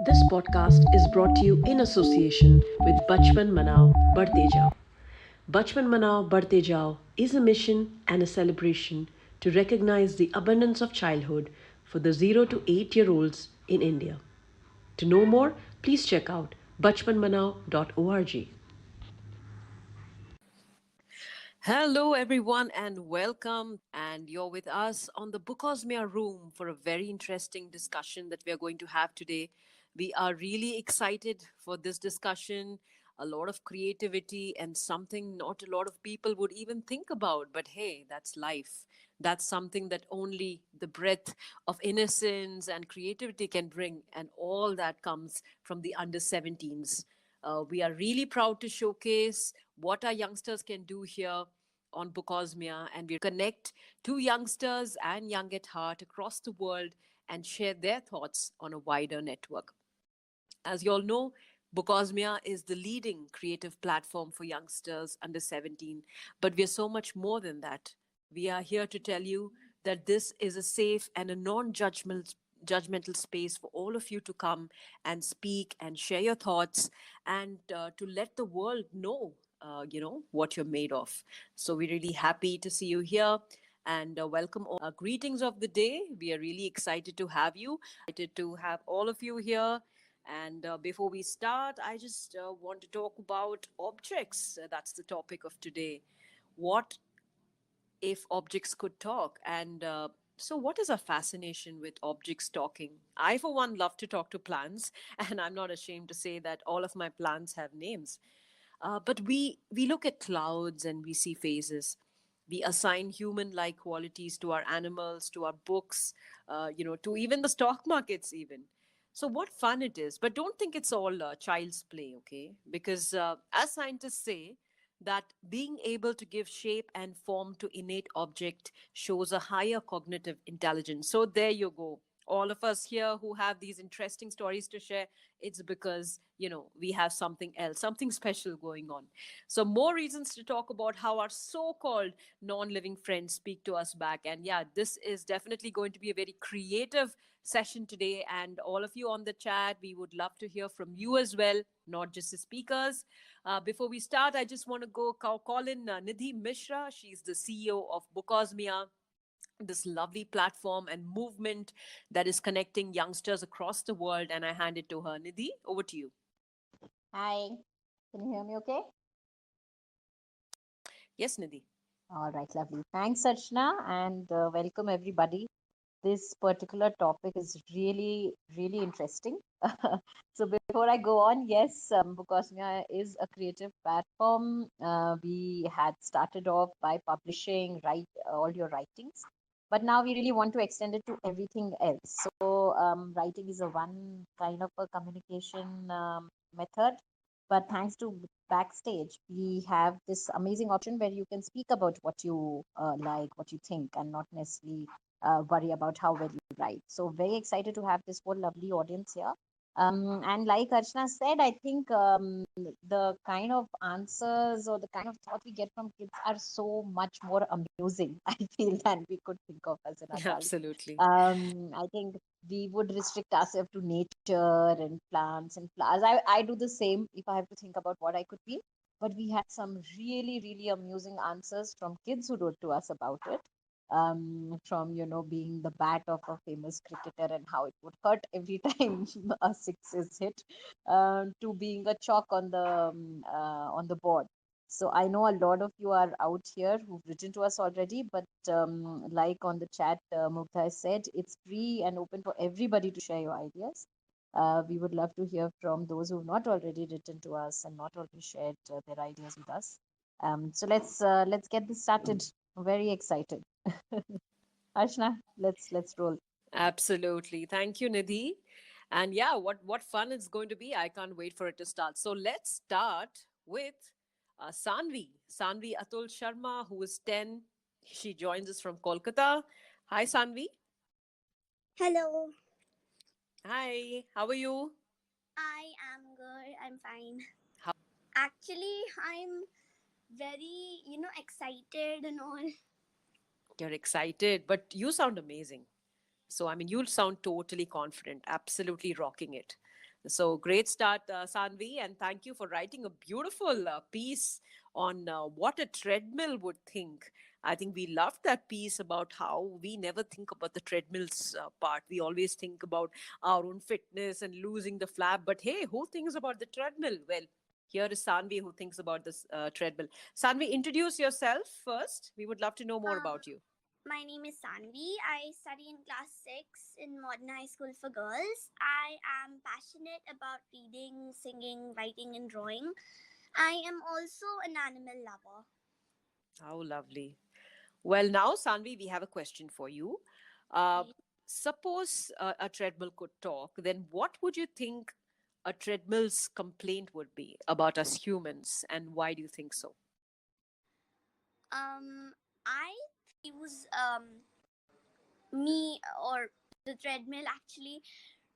This podcast is brought to you in association with Bachpan Manao Badhte Jao. Bachpan Manao Badhte Jao is a mission and a celebration to recognize the abundance of childhood for the 0 to 8-year-olds in India. To know more, please check out bachpanmanao.org. Hello, everyone, and welcome. And you're with us on the Bookosmia room for a very interesting discussion that we are going to have today. We are really excited for this discussion. A lot of creativity and something not a lot of people would even think about. But hey, that's life. That's something that only the breath of innocence and creativity can bring. And all that comes from the under 17s. We are really proud to showcase what our youngsters can do here on Bookosmia, and we connect to youngsters and young at heart across the world and share their thoughts on a wider network. As you all know, Bookosmia is the leading creative platform for youngsters under 17, but we are so much more than that. We are here to tell you that this is a safe and a non-judgmental space for all of you to come and speak and share your thoughts and to let the world know what you're made of. So we're really happy to see you here and welcome all. Greetings of the day. We are really excited to have you, excited to have all of you here. And before we start, I just want to talk about objects. That's the topic of today. What if objects could talk? And so, what is a fascination with objects talking? I, for one, love to talk to plants, and I'm not ashamed to say that all of my plants have names. But we look at clouds and we see faces. We assign human-like qualities to our animals, to our books, to even the stock markets, even. So what fun it is! But don't think it's all child's play, okay? Because as scientists say, that being able to give shape and form to innate object shows a higher cognitive intelligence. So there you go. All of us here who have these interesting stories to share, it's because we have something else, something special going on. So more reasons to talk about how our so-called non-living friends speak to us back. And yeah, this is definitely going to be a very creative session today, and all of you on the chat, we would love to hear from you as well, not just the speakers. Before we start, I just want to call in Nidhi Mishra. She's the CEO of Bookosmia, this lovely platform and movement that is connecting youngsters across the world. And I hand it to her. Nidhi, over to you. Hi, can you hear me okay? Yes, Nidhi. All right, lovely. Thanks, Archana, and welcome everybody. This particular topic is really, really interesting. So before I go on, yes, Bukosmia is a creative platform. We had started off by publishing all your writings, but now we really want to extend it to everything else. So writing is a one kind of a communication method, but thanks to Backstage, we have this amazing option where you can speak about what you like, what you think, and not necessarily worry about how well you write. So very excited to have this whole lovely audience here. And like Archana said, I think the kind of answers or the kind of thought we get from kids are so much more amusing, I feel, than we could think of as an adult. Absolutely. I think we would restrict ourselves to nature and plants and flowers. I do the same if I have to think about what I could be. But we had some really, really amusing answers from kids who wrote to us about it. From being the bat of a famous cricketer and how it would hurt every time a six is hit, to being a chalk on the board. So I know a lot of you are out here who've written to us already, but like on the chat, Mugdha has said, it's free and open for everybody to share your ideas. We would love to hear from those who've not already written to us and not already shared their ideas with us. So let's get this started. I'm very excited. Archana, let's roll. Absolutely. Thank you, Nidhi. And yeah, what fun it's going to be. I can't wait for it to start. So let's start with Sanvi. Sanvi Atul Sharma, who is 10. She joins us from Kolkata. Hi, Sanvi. Hello, Hi. How are you? I am good. I'm fine. How Actually, I'm very, excited and all. you're excited, but you sound amazing. So, I mean, you'll sound totally confident, absolutely rocking it. So great start, Sanvi, and thank you for writing a beautiful piece on what a treadmill would think. I think we loved that piece about how we never think about the treadmills part. We always think about our own fitness and losing the flab. But hey, who thinks about the treadmill? Well, here is Sanvi who thinks about this treadmill. Sanvi, introduce yourself first. We would love to know more Um, about you. my name is Sanvi. I study in class 6 in Modern High School for Girls. I am passionate about reading, singing, writing, and drawing. I am also an animal lover. How lovely. Well, now, Sanvi, we have a question for you. Uh, Okay. suppose a treadmill could talk, then what would you think a treadmill's complaint would be about us humans, and why do you think so? I use me or the treadmill actually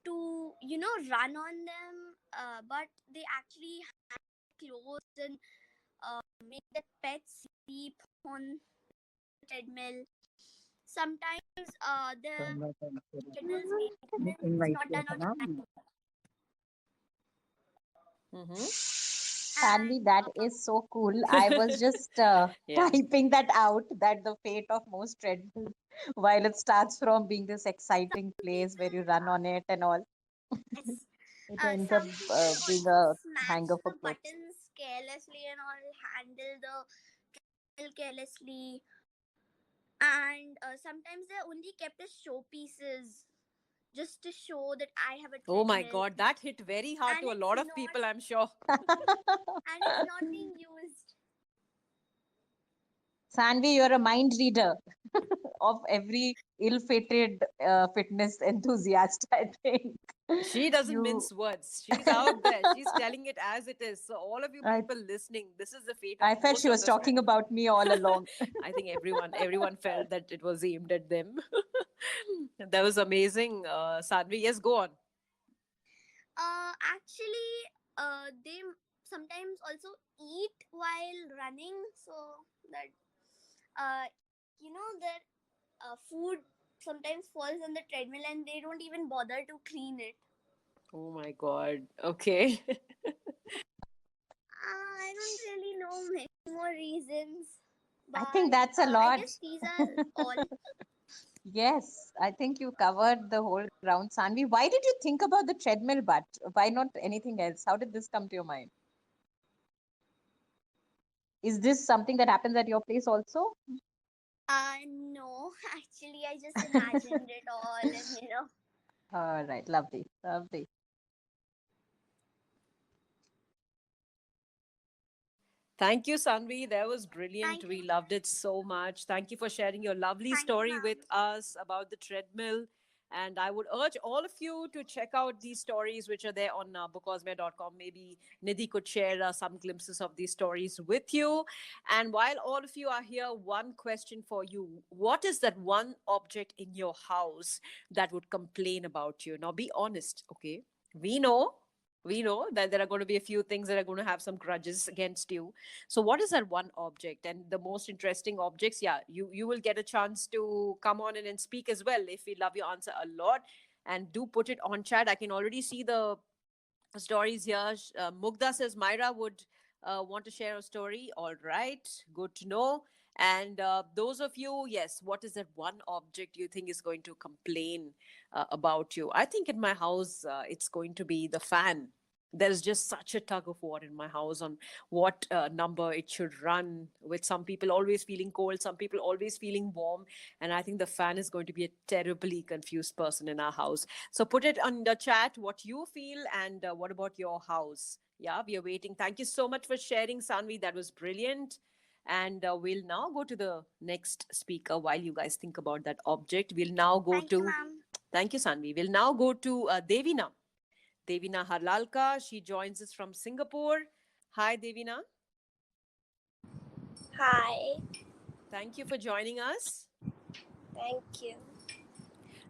to run on them, but they actually close and make the pets sleep on the treadmill. Sometimes the treadmill's maintenance is not done on time. Mm-hmm. And Sanvi, that is so cool. I was just Yeah. typing that out, that the fate of most treadmills, while it starts from being this exciting place where you run on it and all, yes, it ends up some people being also a smash hanger for the clothes. buttons carelessly and all, handle the treadmill carelessly, and sometimes they're only kept as showpieces just to show that I have a Oh my treadmill, God, that hit very hard and to a it's lot of not people, I'm sure. being used. Sanvi, you're a mind reader of every ill-fated fitness enthusiast, I think. She doesn't You, mince words. She's out there. She's telling it as it is. So, all of you I, people listening, this is the fate of I felt most she of was the talking treadmill. about me all along. I think everyone felt that it was aimed at them. That was amazing, Sadhvi. Yes, go on. Actually, they sometimes also eat while running, so that uh, that food sometimes falls on the treadmill and they don't even bother to clean it. Oh my God. Okay. I don't really know many more reasons, I think but that's a I lot. guess these are all. Yes, I think you covered the whole ground, Sanvi. Why did you think about the treadmill, but why not anything else? How did this come to your mind? Is this something that happens at your place also? No, actually, I just imagined it all, and All right, lovely, lovely. Thank you, Sanvi. That was brilliant. thank you, We loved it so much. Thank you for sharing your lovely thank you, story with ma'am. us about the treadmill. And I would urge all of you to check out these stories, which are there on bookosmia.com. Maybe Nidhi could share some glimpses of these stories with you. And while all of you are here, one question for you. What is that one object in your house that would complain about you? Now, be honest, okay? We know. We know that there are going to be a few things that are going to have some grudges against you. So what is that one object? And the most interesting objects, yeah, you will get a chance to come on in and speak as well if we love your answer a lot. And do put it on chat. I can already see the stories here. Mugda says Myra would want to share a story. All right, good to know. And those of you, yes, what is that one object you think is going to complain about you? I think in my house, it's going to be the fan. There's just such a tug of war in my house on what number it should run, with some people always feeling cold, some people always feeling warm. And I think the fan is going to be a terribly confused person in our house. So put it on the chat what you feel and what about your house. Yeah, we are waiting. Thank you so much for sharing, Sanvi. That was brilliant. And we'll now go to the next speaker while you guys think about that object. We'll now go Thank you, to, ma'am. thank you, Sanvi. We'll now go to Devina. Devina Harlalka. She joins us from Singapore. Hi, Devina. Hi, Thank you for joining us. thank you.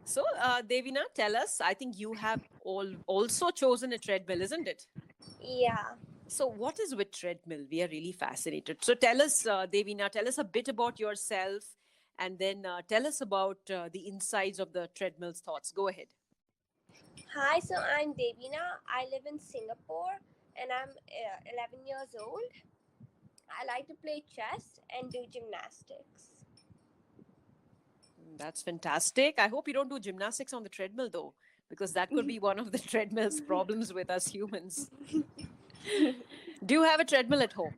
So, Devina, tell us. I think you have also chosen a treadmill, isn't it? Yeah. So, what is with treadmill? We are really fascinated. So, tell us, Devina, tell us a bit about yourself, and then tell us about the insides of the treadmill's thoughts. Go ahead. Hi, so I'm Devina. I live in Singapore and I'm 11 years old. I like to play chess and do gymnastics. That's fantastic. I hope you don't do gymnastics on the treadmill though, because that could be one of the treadmill's problems with us humans. Do you have a treadmill at home?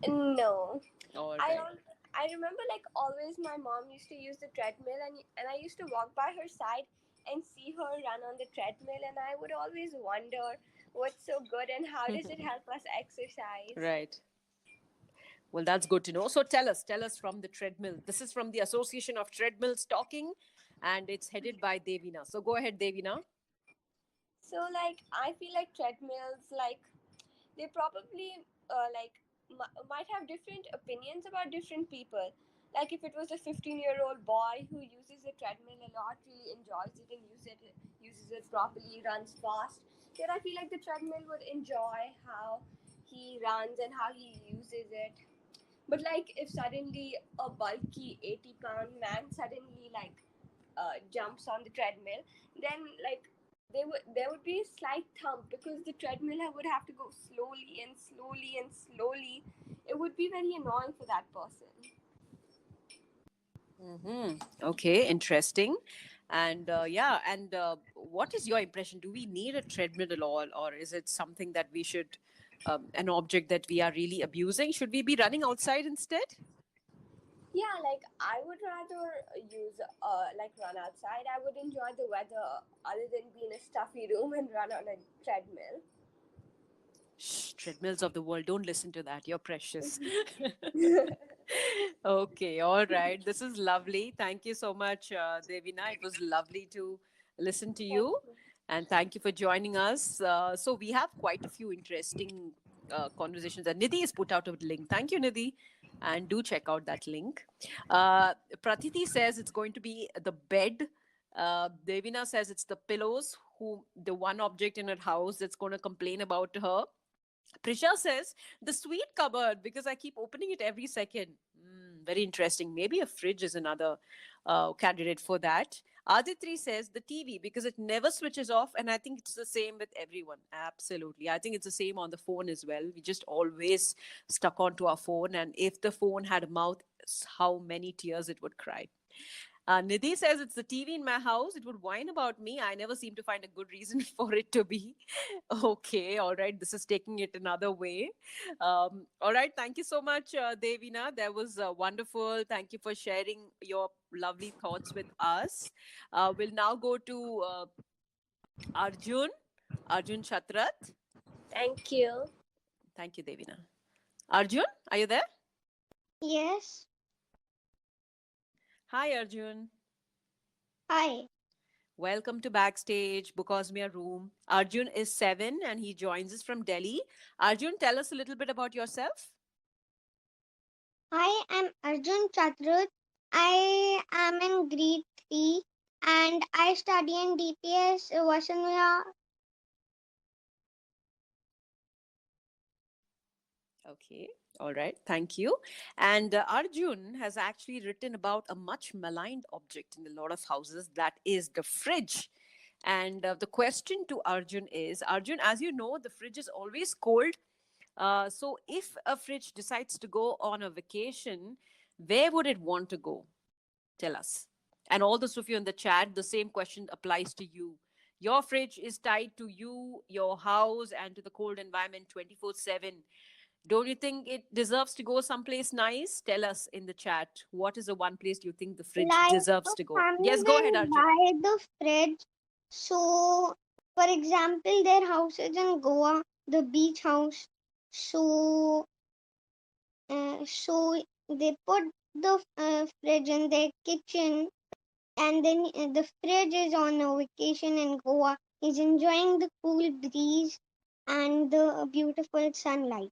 No. All I right. al- I remember like always my mom used to use the treadmill and I used to walk by her side and see her run on the treadmill and I would always wonder what's so good and how does it help us exercise. Right. Well, that's good to know. So tell us from the treadmill. This is from the Association of Treadmills Talking, and it's headed by Devina. So go ahead, Devina. So like I feel like treadmills like they probably might have different opinions about different people. Like if it was a 15-year-old boy who uses a treadmill a lot, really enjoys it and uses it properly, runs fast, then I feel like the treadmill would enjoy how he runs and how he uses it. But like if suddenly a bulky 80-pound man suddenly jumps on the treadmill, then like there would be a slight thump because the treadmill would have to go slowly and slowly and slowly. It would be very annoying for that person. Okay, interesting. And yeah, and what is your impression? Do we need a treadmill at all, or is it something that we should, an object that we are really abusing? Should we be running outside instead? Yeah, like I would rather use run outside. I would enjoy the weather other than be in a stuffy room and run on a treadmill. Shh, treadmills of the world, don't listen to that. You're precious. Okay, all right. This is lovely. Thank you so much, Devina. It was lovely to listen to Thank you. you. And thank you for joining us. So, we have quite a few interesting conversations. And Nidhi has put out a link. Thank you, Nidhi. And do check out that link. Pratiti says it's going to be the bed. Devina says it's the pillows, who the one object in her house that's going to complain about her. Prisha says the sweet cupboard because I keep opening it every second. Very interesting. Maybe a fridge is another candidate for that. Aditri says the TV because it never switches off, and I think it's the same with everyone. Absolutely. I think it's the same on the phone as well. We just always stuck onto our phone, and if the phone had a mouth, how many tears it would cry. Nidhi says it's the TV in my house. It would whine about me. I never seem to find a good reason for it to be. Okay, all right. This is taking it another way. All right. Thank you so much, Devina. That was wonderful. Thank you for sharing your lovely thoughts with us. We'll now go to Arjun, Arjun Chatrat. Thank you. Thank you, Devina. Arjun, are you there? Yes. Hi, Arjun. Hi. Welcome to Backstage, Bukosmia Room. Arjun is 7 and he joins us from Delhi. Arjun, tell us a little bit about yourself. Hi, I'm Arjun Chatrut. I am in grade 3 and I study in DPS Vasanvia. Okay, all right, thank you. And Arjun has actually written about a much maligned object in a lot of houses, that is the fridge. And the question to Arjun is Arjun, as you know, the fridge is always cold. So if a fridge decides to go on a vacation, where would it want to go? Tell us. And all those of you in the chat, the same question applies to you. Your fridge is tied to you, your house, and to the cold environment 24/7. Don't you think it deserves to go someplace nice? Tell us in the chat. What is the one place you think the fridge Like deserves a to go? family Yes, go ahead, will Arjun. buy the fridge. So, for example, their house is in Goa, the beach house. So, so they put the fridge in their kitchen, and then the fridge is on a vacation in Goa. He's enjoying the cool breeze and the beautiful sunlight.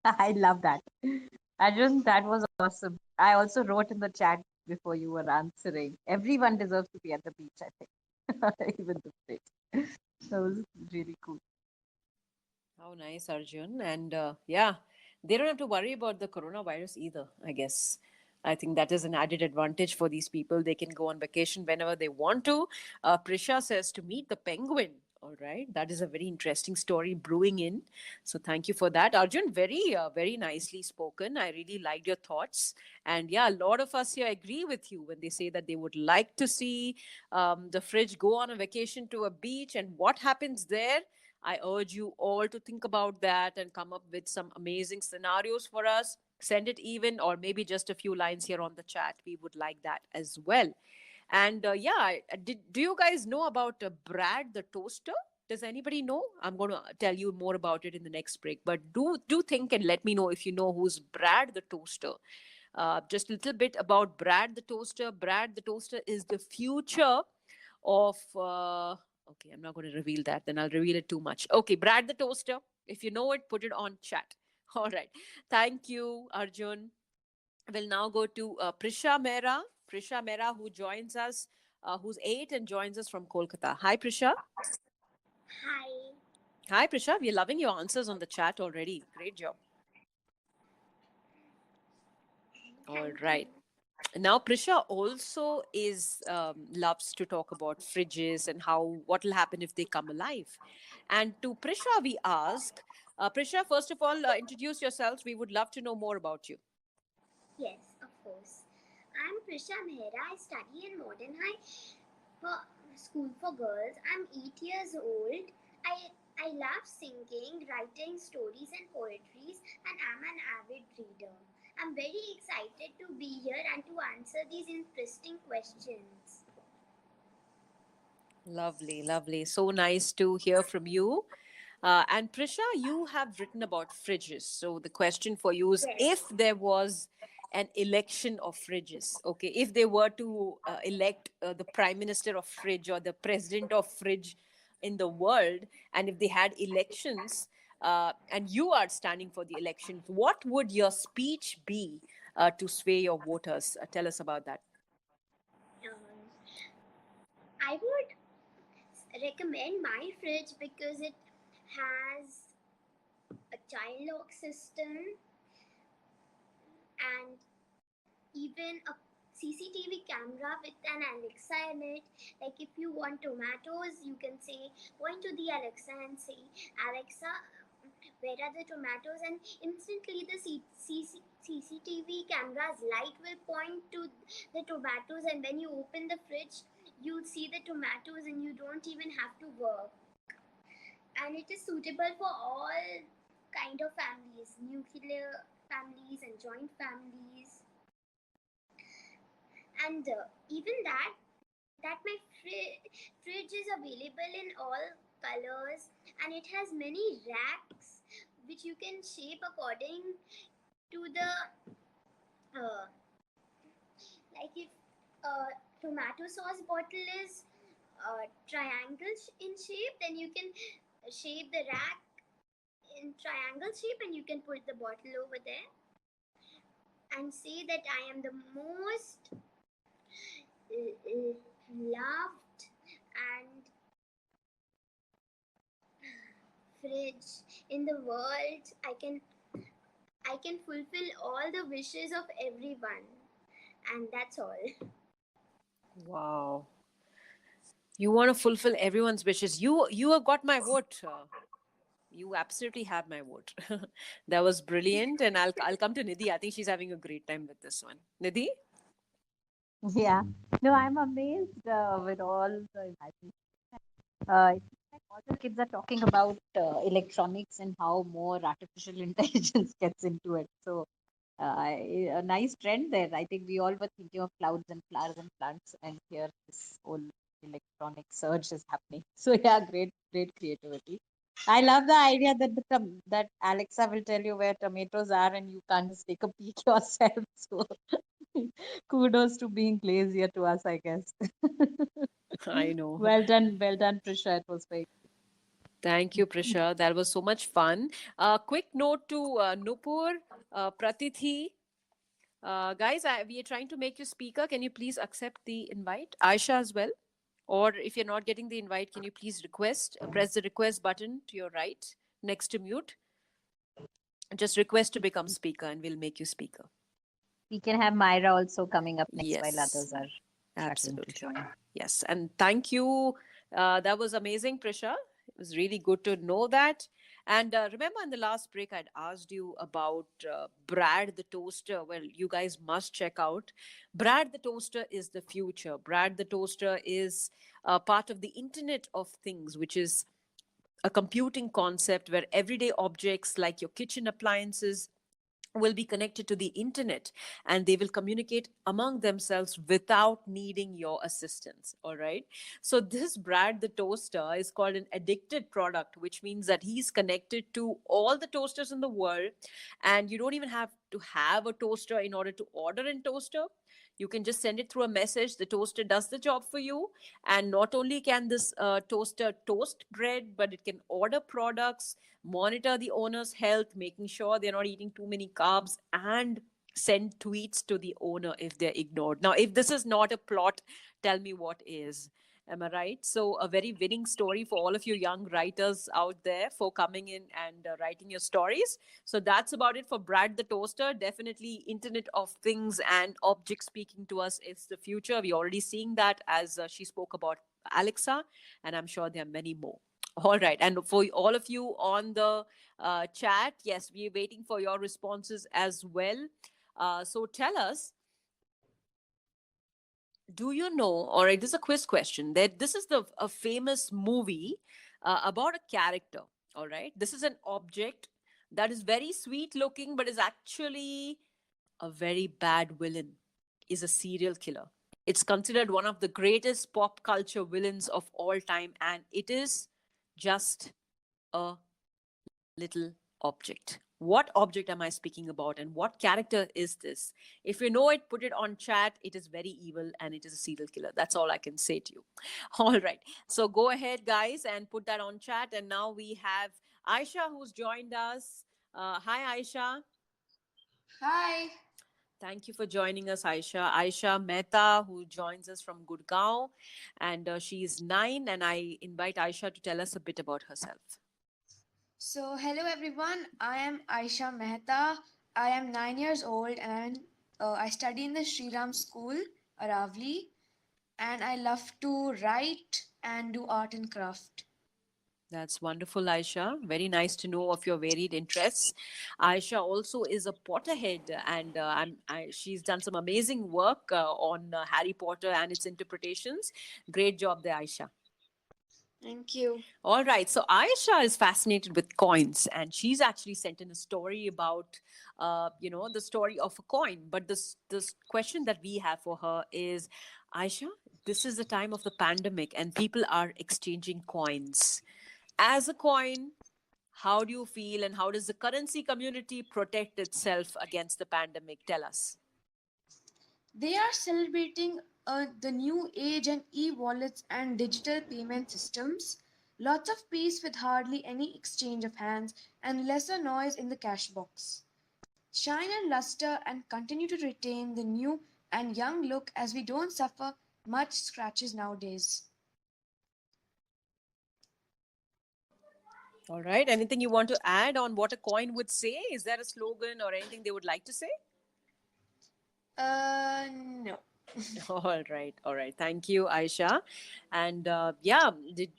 I love that. Arjun, that was awesome. I also wrote in the chat before you were answering. Everyone deserves to be at the beach, I think. Even the place. That was really cool. How nice, Arjun. And yeah, they don't have to worry about the coronavirus either, I guess. I think that is an added advantage for these people. They can go on vacation whenever they want to. Prisha says to meet the penguin. All right, that is a very interesting story brewing in. So thank you for that, Arjun. Very nicely spoken. I really liked your thoughts, and yeah, a lot of us here agree with you when they say that they would like to see the fridge go on a vacation to a beach, and what happens there. I urge you all to think about that and come up with some amazing scenarios for us. Send it even, or maybe just a few lines here on the chat. We would like that as well. And yeah, do you guys know about Brad the toaster? Does anybody know? I'm going to tell you more about it in the next break. But do think and let me know if you know who's Brad the toaster. Just a little bit about Brad the toaster. Brad the toaster is the future of. Okay, I'm not going to reveal that. Then I'll reveal it too much. Okay, Brad the toaster. If you know it, put it on chat. All right. Thank you, Arjun. We'll now go to Prisha Mehra. Prisha Mehra, who joins us, who's 8 and joins us from Kolkata. Hi, Prisha. Hi. Hi, Prisha. We're loving your answers on the chat already. Great job. All right. Now, Prisha also is loves to talk about fridges and how what will happen if they come alive. And to Prisha, we ask, Prisha, first of all, introduce yourself. We would love to know more about you. Yes, of course. I'm Prisha Mehra. I study in Modern High for School for Girls. I'm 8 years old. I love singing, writing stories and poetries, and I'm an avid reader. I'm very excited to be here and to answer these interesting questions. Lovely, lovely. So nice to hear from you. And Prisha, you have written about fridges. So the question for you is Yes. if there was an election of fridges, okay, if they were to elect the prime minister of fridge or the president of fridge in the world, and if they had elections and you are standing for the elections, what would your speech be to sway your voters? Tell us about that. Um, I would recommend my fridge because it has a child lock system and even a CCTV camera with an Alexa in it. Like if you want tomatoes, you can say, point to the Alexa and say, Alexa, where are the tomatoes? And instantly the CCTV camera's light will point to the tomatoes, and when you open the fridge, you'll see the tomatoes and you don't even have to work. And it is suitable for all kind of families, nuclear families and joint families. And even that my fridge is available in all colors, and it has many racks which you can shape according to the like if tomato sauce bottle is triangle in shape, then you can shape the rack in triangle shape and you can put the bottle over there and say that I am the most loved and fridge in the world. I can fulfill all the wishes of everyone, and that's all. Wow. You want to fulfill everyone's wishes. You have got my vote. You absolutely have my vote. That was brilliant, and I'll come to Nidhi. I think she's having a great time with this one. Nidhi. Yeah. No, I'm amazed with all the imagination. It's like all the kids are talking about electronics and how more artificial intelligence gets into it. So, a nice trend there. I think we all were thinking of clouds and flowers and plants, and here this whole electronic surge is happening. So, yeah, great creativity. I love the idea that that Alexa will tell you where tomatoes are, and you can't just take a peek yourself. So, kudos to being lazier to us, I guess. I know. Well done, Prisha. It was very Thank you, Prisha. That was so much fun. Quick note to Nupur, Pratithi. Guys, we are trying to make you speaker. Can you please accept the invite? Aisha as well. Or if you're not getting the invite, can you please request? Press the request button to your right next to mute. Just request to become speaker and we'll make you speaker. we can have Myra also coming up next while Yes, others are starting to absolutely. join. Yes, and thank you. That was amazing, Prisha. It was really good to know that. And remember, in the last break, I'd asked you about Brad the Toaster. Well, you guys must check out. Brad the Toaster is the future. Brad the Toaster is part of the Internet of Things, which is a computing concept where everyday objects like your kitchen appliances will be connected to the internet, and they will communicate among themselves without needing your assistance. All right, so this Brad the Toaster is called an addicted product, which means that he's connected to all the toasters in the world, and you don't even have to have a toaster in order to order a toaster. You can just send it through a message. The toaster does the job for you. And not only can this toaster toast bread, but it can order products, monitor the owner's health, making sure they're not eating too many carbs, and send tweets to the owner if they're ignored. Now, if this is not a plot, tell me what is. Am I right? So, a very winning story for all of you young writers out there for coming in and writing your stories. So, that's about it for Brad the Toaster. Definitely, Internet of Things and objects speaking to us is the future. We're already seeing that as she spoke about Alexa, and I'm sure there are many more. All right. And for all of you on the chat, yes, we're waiting for your responses as well. So tell us, do you know, all right, this is a quiz question, that this is a famous movie about a character. All right. This is an object that is very sweet looking, but is actually a very bad villain, is a serial killer. It's considered one of the greatest pop culture villains of all time, and it is just a little object. What object am I speaking about, and what character is this? If you know it, put it on chat. It is very evil and it is a serial killer. That's all I can say to you. All right. So go ahead, guys, and put that on chat. And now we have Aisha who's joined us. Hi, Aisha. Hi. Thank you for joining us, Aisha. Aisha Mehta, who joins us from Gurgaon, and she's 9. And I invite Aisha to tell us a bit about herself. So, hello everyone. I am Aisha Mehta. I am 9 years old and I study in the Sri Ram School, Aravali, and I love to write and do art and craft. That's wonderful, Aisha. Very nice to know of your varied interests. Aisha also is a Potterhead, and she's done some amazing work on Harry Potter and its interpretations. Great job there, Aisha. Thank you. All right. So Aisha is fascinated with coins, and she's actually sent in a story about, the story of a coin. But this question that we have for her is, Aisha, this is the time of the pandemic, and people are exchanging coins. As a coin, how do you feel, and how does the currency community protect itself against the pandemic? Tell us. They are celebrating the new age and e-wallets and digital payment systems. Lots of peace with hardly any exchange of hands and lesser noise in the cash box. Shine and luster and continue to retain the new and young look as we don't suffer much scratches nowadays. All right. Anything you want to add on what a coin would say? Is there a slogan or anything they would like to say? No. All right, all right. Thank you, Aisha. And yeah,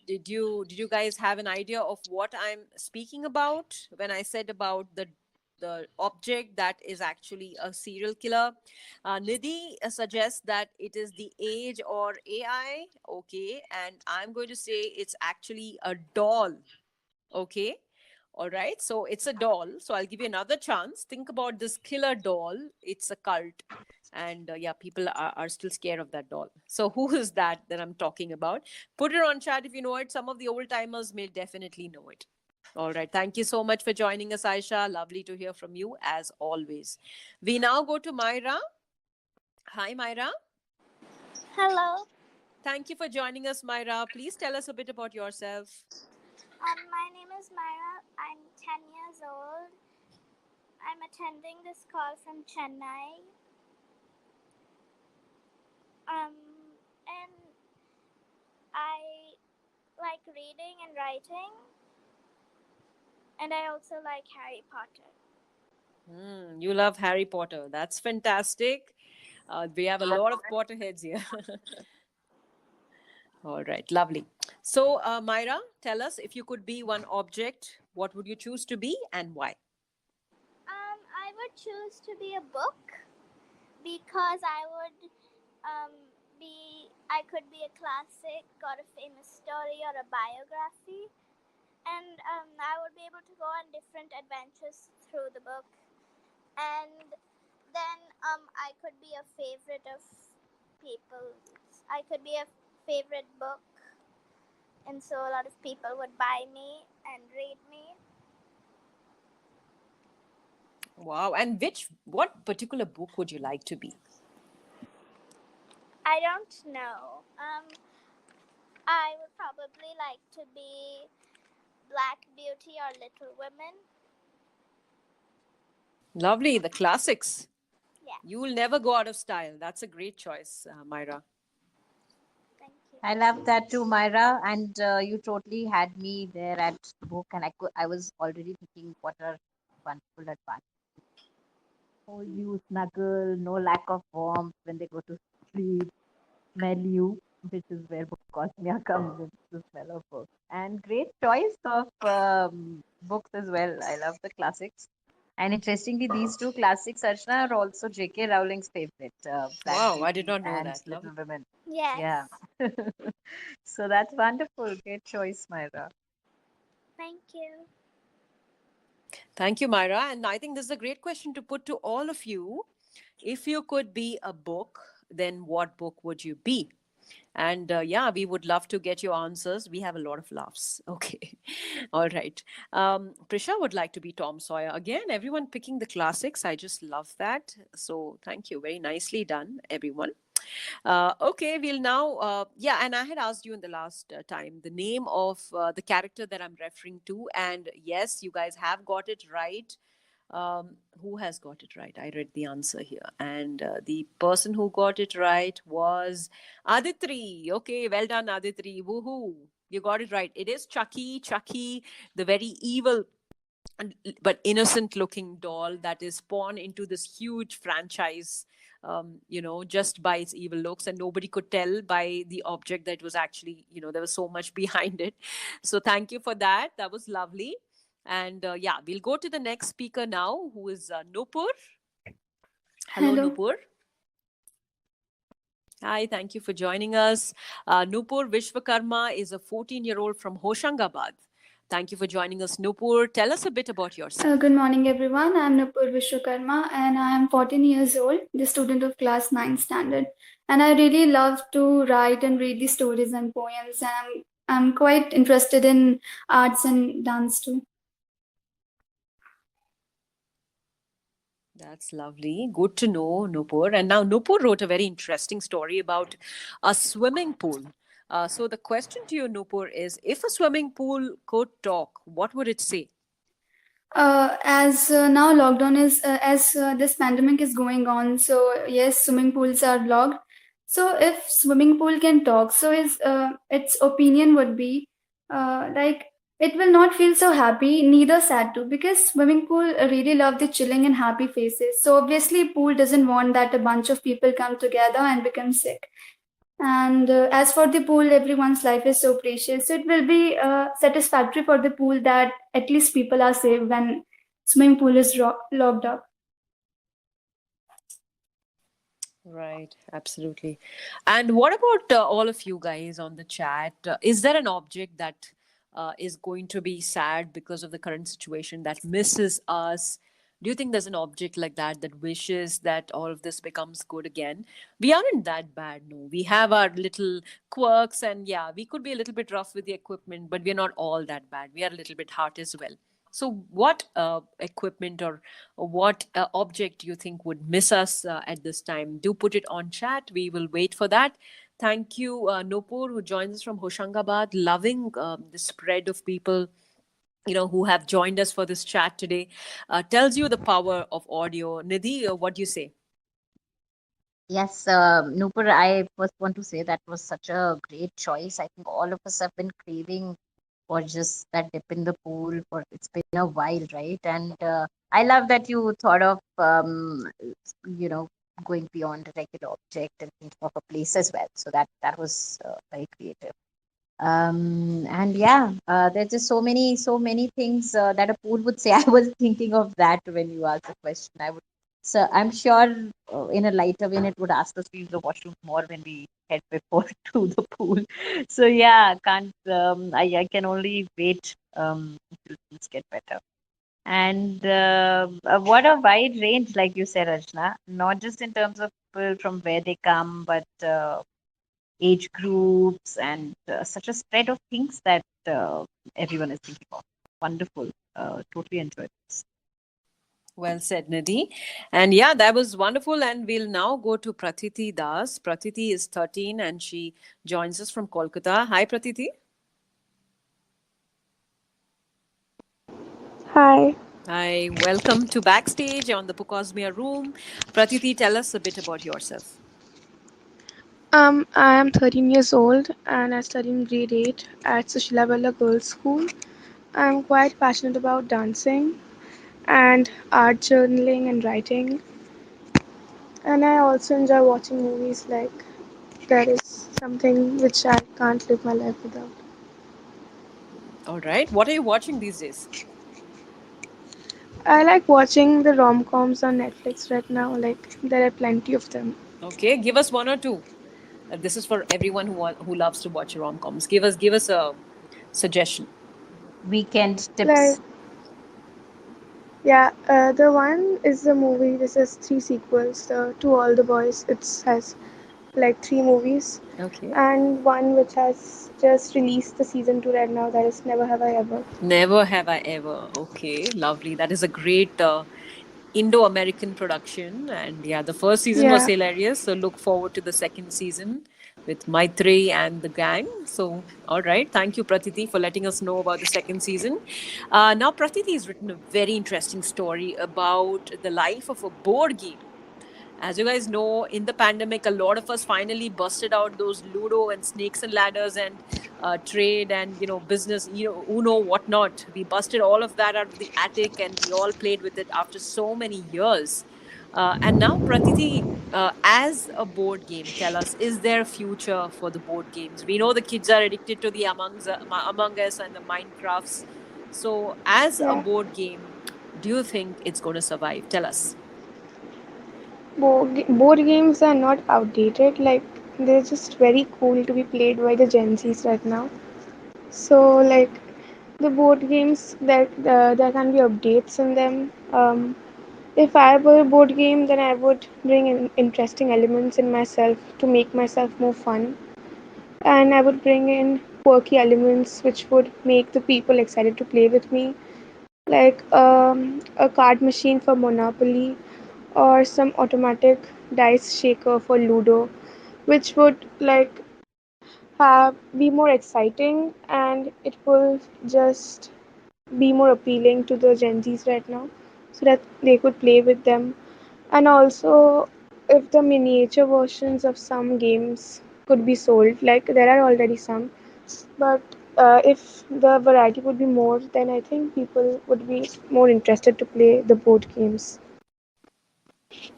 did you guys have an idea of what I'm speaking about when I said about the object that is actually a serial killer? Nidhi suggests that it is the age or AI. Okay, and I'm going to say it's actually a doll. Okay. All right. So it's a doll. So I'll give you another chance. Think about this killer doll. It's a cult. And yeah, people are still scared of that doll. So who is that I'm talking about? Put it on chat if you know it. Some of the old timers may definitely know it. All right. Thank you so much for joining us, Aisha. Lovely to hear from you as always. We now go to Myra. Hi, Myra. Hello. Thank you for joining us, Myra. Please tell us a bit about yourself. My name is Myra. I'm 10 years old. I'm attending this call from Chennai. And I like reading and writing. And I also like Harry Potter. You love Harry Potter. That's fantastic. We have a lot of Potterheads here. All right, lovely. So, Myra, tell us, if you could be one object, what would you choose to be and why? I would choose to be a book because um, I could be a classic or a famous story or a biography, and I would be able to go on different adventures through the book, and then I could be a favorite of people. I could be a favorite book, and so a lot of people would buy me and read me. Wow. And what particular book would you like to be? I don't know. I would probably like to be Black Beauty or Little Women. Lovely, the classics. Yeah, You will never go out of style. That's a great choice, Myra. thank you. I love that too, Myra. And you totally had me there at the book, and I was already thinking what a wonderful advantage. Hold you, snuggle, no lack of warmth when they go to sleep, smell you, which is where Bukosmia comes in, the smell of books. And great choice of books as well. I love the classics. And interestingly, these two classics, Archana, are also J.K. Rowling's favorite, Black Wow, I did Beauty not know and that. Little Lovely. Women. Yes. Yeah. So that's wonderful. Great choice, Myra. Thank you. Thank you, Myra. And I think this is a great question to put to all of you. If you could be a book, then what book would you be? And yeah, we would love to get your answers. We have a lot of laughs. Okay. All right. Prisha would like to be Tom Sawyer. Again, everyone picking the classics. I just love that. So thank you. Very nicely done, everyone. Okay, we'll now, yeah, and I had asked you in the last time the name of the character that I'm referring to. And yes, you guys have got it right. Who has got it right? I read the answer here. And the person who got it right was Aditri. Okay, well done, Aditri. Woohoo. You got it right. It is Chucky. Chucky, the very evil but innocent looking doll that is spawned into this huge franchise, just by its evil looks, and nobody could tell by the object that was actually, there was so much behind it. So thank you for that. That was lovely. And yeah, we'll go to the next speaker now, who is Nupur. Hello, Hello. Nupur. Hi, thank you for joining us. Nupur Vishwakarma is a 14-year-old from Hoshangabad. Thank you for joining us, Nupur. Tell us a bit about yourself. Good morning, everyone. I'm Nupur Vishwakarma, and I am 14 years old, the student of class 9 standard. And I really love to write and read the stories and poems. And I'm quite interested in arts and dance too. That's lovely. Good to know, Nupur. And now Nupur wrote a very interesting story about a swimming pool. So the question to you, Nupur, is if a swimming pool could talk, what would it say? As now lockdown is, as this pandemic is going on, so yes, swimming pools are locked. So if swimming pool can talk, so its opinion would be like it will not feel so happy, neither sad too, because swimming pool really love the chilling and happy faces. So obviously, pool doesn't want that a bunch of people come together and become sick. And as for the pool, everyone's life is so precious. So it will be satisfactory for the pool that at least people are safe when swimming pool is locked up. Right, absolutely. And what about all of you guys on the chat? Is there an object that is going to be sad because of the current situation, that misses us? Do you think there's an object like that that wishes that all of this becomes good again? We aren't that bad, no. We have our little quirks, and yeah, we could be a little bit rough with the equipment, but we're not all that bad. We are a little bit hard as well. So, what equipment or what object do you think would miss us at this time? Do put it on chat. We will wait for that. Thank you, Nopur, who joins us from Hoshangabad, loving the spread of people who have joined us for this chat today. Tells you the power of audio. Nidhi, what do you say? Yes, Nupur, I first want to say that was such a great choice. I think all of us have been craving for just that dip in the pool. For it's been a while, right? And I love that you thought of you know going beyond a regular object and thinking of a place as well. So that was very creative. And yeah, there's just so many things that a pool would say. I was thinking of that when you asked the question. I would, so I'm sure in a lighter vein it would ask us to use the washroom more when we head before to the pool. So yeah, can't I can only wait until things get better. And what a wide range, like you said, Rajna, not just in terms of people from where they come, but age groups and such a spread of things that everyone is thinking of. Wonderful. Totally enjoyed this. Well said, Nidhi. And yeah, that was wonderful. And we'll now go to Pratiti Das. Pratiti is 13 and she joins us from Kolkata. Hi, Pratiti. Hi, Hi, welcome to Backstage on the Pukosmia Room. Pratiti, tell us a bit about yourself. I am 13 years old and I study in grade 8 at Sushila Bella Girls School. I'm quite passionate about dancing and art journaling and writing. And I also enjoy watching movies like that is something which I can't live my life without. All right. What are you watching these days? I like watching the rom-coms on Netflix right now, like there are plenty of them. Okay, give us one or two. This is for everyone who loves to watch rom-coms. Give us a suggestion. Weekend Like, tips. yeah, the one is the movie. This is three sequels. To All the Boys. It has like three movies, Okay. and one which has just released the season 2 right now. That is Never Have I Ever. Never have I ever. Okay, lovely. That is a great Indo-American production, and yeah, the first season was Yeah, hilarious. So look forward to the second season with Maitri and the gang. So, all right, thank you, Pratiti, for letting us know about the second season. Now, Pratiti has written a very interesting story about the life of a board game. As you guys know, in the pandemic, a lot of us finally busted out those Ludo and Snakes and Ladders and trade and business, Uno, whatnot. We busted all of that out of the attic and we all played with it after so many years. And now, Pratiti, as a board game, tell us: is there a future for the board games? We know the kids are addicted to the Among Us and the Minecrafts. So, as a yeah. board game, do you think it's going to survive? Tell us. Board games are not outdated. Like they're just very cool to be played by the Gen Zs right now. So like the board games that there can be updates in them. If I were a board game, then I would bring in interesting elements in myself to make myself more fun, and I would bring in quirky elements which would make the people excited to play with me, like a card machine for Monopoly or some automatic dice shaker for Ludo, which would like have be more exciting and it will just be more appealing to the Gen Zs right now, so that they could play with them. And also, if the miniature versions of some games could be sold, like there are already some, but if the variety would be more, then I think people would be more interested to play the board games.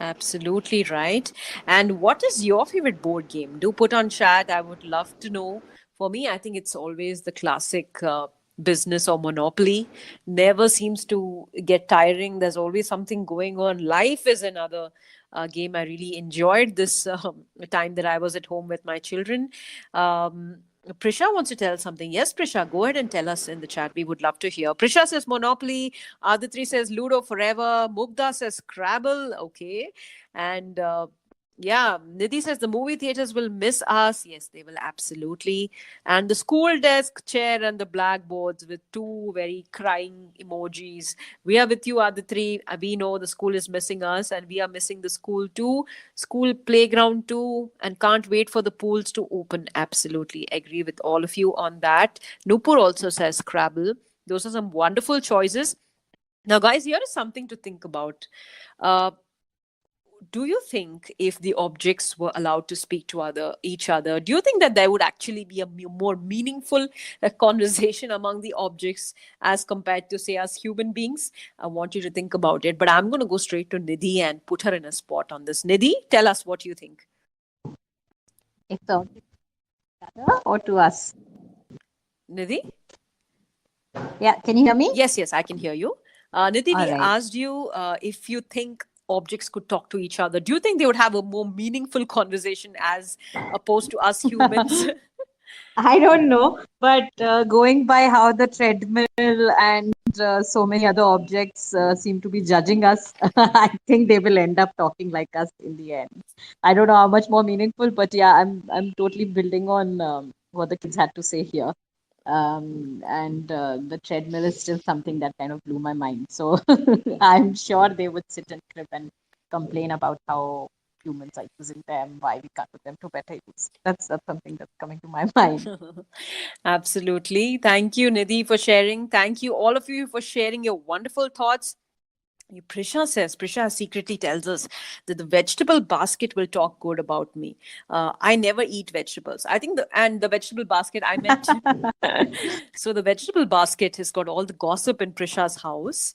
Absolutely right. And what is your favorite board game? Do put on chat. I would love to know. For me, I think it's always the classic business or Monopoly. Never seems to get tiring. There's always something going on. Life is another game. I really enjoyed this time that I was at home with my children. Um, Prisha wants to tell something. Yes, Prisha, go ahead and tell us in the chat. We would love to hear. Prisha says Monopoly. Aditri says Ludo forever. Mugda says Scrabble. Okay. And yeah, Nidhi says the movie theaters will miss us. Yes, they will absolutely. And the school desk chair and the blackboards with two very crying emojis. We are with you, Aditri. We know the school is missing us and we are missing the school too. School playground too. And can't wait for the pools to open. Absolutely agree with all of you on that. Nupur also says Scrabble. Those are some wonderful choices. Now, guys, here is something to think about. Uh, do you think if the objects were allowed to speak to each other, do you think that there would actually be a more meaningful conversation among the objects as compared to, say, us human beings? I want you to think about it, but I'm going to go straight to Nidhi and put her in a spot on this. Nidhi, tell us what you think. If the object or to us? Nidhi? Yeah, can you hear me? Yes, I can hear you. Nidhi, All we right. asked you if you think objects could talk to each other. Do you think they would have a more meaningful conversation as opposed to us humans? I don't know, but going by how the treadmill and so many other objects seem to be judging us, I think they will end up talking like us in the end. I don't know how much more meaningful, but yeah, I'm totally building on what the kids had to say here. And the treadmill is still something that kind of blew my mind. So I'm sure they would sit and crib and complain about how humans are using them, why we can't put them to better use. That's something that's coming to my mind. Absolutely. Thank you, Nidhi, for sharing. Thank you, all of you, for sharing your wonderful thoughts. Prisha secretly tells us that the vegetable basket will talk good about me. I never eat vegetables. I think the vegetable basket I meant. So the vegetable basket has got all the gossip in Prisha's house.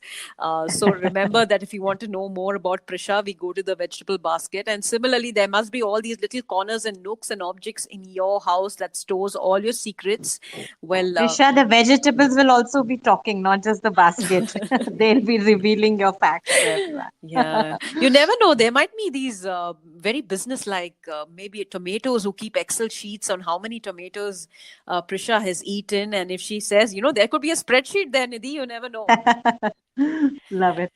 So remember that if you want to know more about Prisha, we go to the vegetable basket. And similarly, there must be all these little corners and nooks and objects in your house that stores all your secrets. Well, Prisha, the vegetables will also be talking, not just the basket. They'll be revealing your facts to everyone. yeah, you never know. There might be these very business-like, maybe tomatoes who keep Excel sheets on how many tomatoes Prisha has eaten, and if she says, there could be a spreadsheet there, Nidhi. You never know. Love it.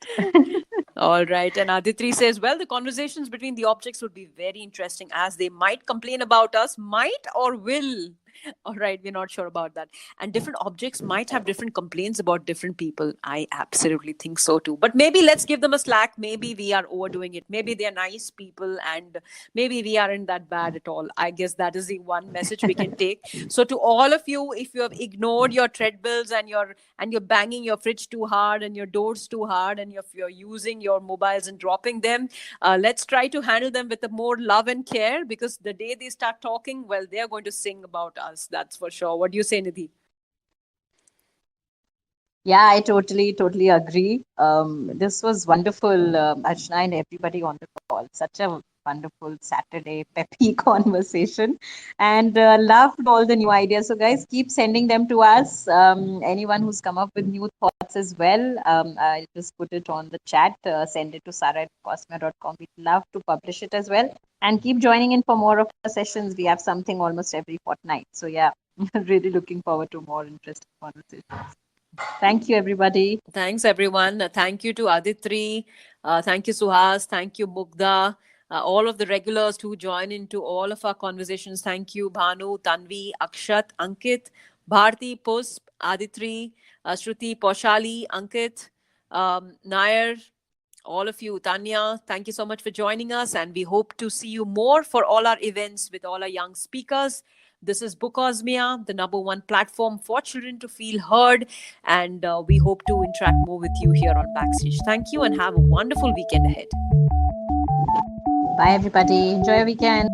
All right. And Aditri says, well, the conversations between the objects would be very interesting as they might complain about us, might or will. All right, we're not sure about that. And different objects might have different complaints about different people. I absolutely think so too. But maybe let's give them a slack. Maybe we are overdoing it. Maybe they're nice people and maybe we aren't that bad at all. I guess that is the one message we can take. So to all of you, if you have ignored your treadmills and you're banging your fridge too hard and your doors too hard, and if you're using your mobiles and dropping them, let's try to handle them with more love and care, because the day they start talking, well, they're going to sing about us. That's for sure. What do you say, Nidhi? Yeah, I totally agree. This was wonderful, Archana and everybody on the call. Such a wonderful Saturday peppy conversation, and loved all the new ideas. So guys, keep sending them to us. Anyone who's come up with new thoughts as well, I'll just put it on the chat. Send it to sarah@cosmia.com. We'd love to publish it as well. And keep joining in for more of our sessions. We have something almost every fortnight. So yeah, really looking forward to more interesting conversations. Thank you, everybody. Thanks, everyone. Thank you to Aditri. Thank you, Suhas. Thank you, Mugdha. All of the regulars who join into all of our conversations. Thank you, Bhanu, Tanvi, Akshat, Ankit, Bharti, Pusp, Aditri, Shruti, Poshali, Ankit, Nair, all of you. Tanya, thank you so much for joining us. And we hope to see you more for all our events with all our young speakers. This is Bookosmia, the #1 platform for children to feel heard. And we hope to interact more with you here on Backstage. Thank you and have a wonderful weekend ahead. Bye, everybody. Enjoy your weekend.